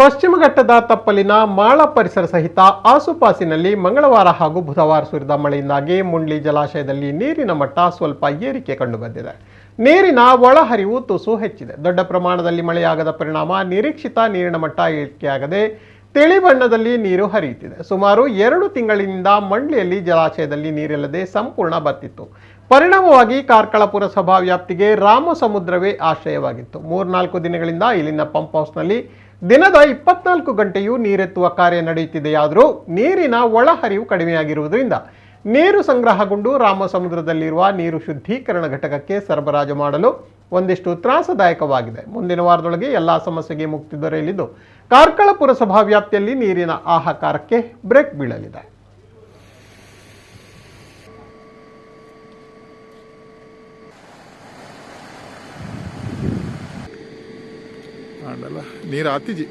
ಪಶ್ಚಿಮ ಘಟ್ಟದ ತಪ್ಪಲಿನ ಮಾಳ ಪರಿಸರ ಸಹಿತ ಆಸುಪಾಸಿನಲ್ಲಿ ಮಂಗಳವಾರ ಹಾಗೂ ಬುಧವಾರ ಸುರಿದ ಮಳೆಯಿಂದಾಗಿ ಮುಂಡ್ಲಿ ಜಲಾಶಯದಲ್ಲಿ ನೀರಿನ ಮಟ್ಟ ಸ್ವಲ್ಪ ಏರಿಕೆ ಕಂಡುಬಂದಿದೆ. ನೀರಿನ ಒಳಹರಿವು ತುಸು ಹೆಚ್ಚಿದೆ. ದೊಡ್ಡ ಪ್ರಮಾಣದಲ್ಲಿ ಮಳೆಯಾಗದ ಪರಿಣಾಮ ನಿರೀಕ್ಷಿತ ನೀರಿನ ಮಟ್ಟ ಇಳಿಕೆಯಾಗದೆ ತಿಳಿ ಬಣ್ಣದಲ್ಲಿ ನೀರು ಹರಿಯುತ್ತಿದೆ. ಸುಮಾರು 2 ತಿಂಗಳಿನಿಂದ ಮಂಡ್ಲಿಯಲ್ಲಿ ಜಲಾಶಯದಲ್ಲಿ ನೀರಿಲ್ಲದೆ ಸಂಪೂರ್ಣ ಬತ್ತಿತ್ತು. ಪರಿಣಾಮವಾಗಿ ಕಾರ್ಕಳ ಪುರಸಭಾ ವ್ಯಾಪ್ತಿಗೆ ರಾಮಸಮುದ್ರವೇ ಆಶ್ರಯವಾಗಿತ್ತು. 3-4 ದಿನಗಳಿಂದ ಇಲ್ಲಿನ ಪಂಪ್ ಹೌಸ್ನಲ್ಲಿ ದಿನದ 24 ಗಂಟೆಯೂ ನೀರೆತ್ತುವ ಕಾರ್ಯ ನಡೆಯುತ್ತಿದೆಯಾದರೂ ನೀರಿನ ಒಳಹರಿವು ಕಡಿಮೆಯಾಗಿರುವುದರಿಂದ ನೀರು ಸಂಗ್ರಹಗೊಂಡು ರಾಮಸಮುದ್ರದಲ್ಲಿರುವ ನೀರು ಶುದ್ಧೀಕರಣ ಘಟಕಕ್ಕೆ ಸರಬರಾಜು ಮಾಡಲು ಒಂದಿಷ್ಟು ತ್ರಾಸದಾಯಕವಾಗಿದೆ. ಮುಂದಿನ ವಾರದೊಳಗೆ ಎಲ್ಲಾ ಸಮಸ್ಯೆಗೆ ಮುಕ್ತಿ ದೊರೆಯಲಿದ್ದು ಕಾರ್ಕಳ ಪುರಸಭಾ ವ್ಯಾಪ್ತಿಯಲ್ಲಿ ನೀರಿನ ಹಾಹಾಕಾರಕ್ಕೆ ಬ್ರೇಕ್ ಬೀಳಲಿದೆ. ನೀರು ಆತಿಜಿ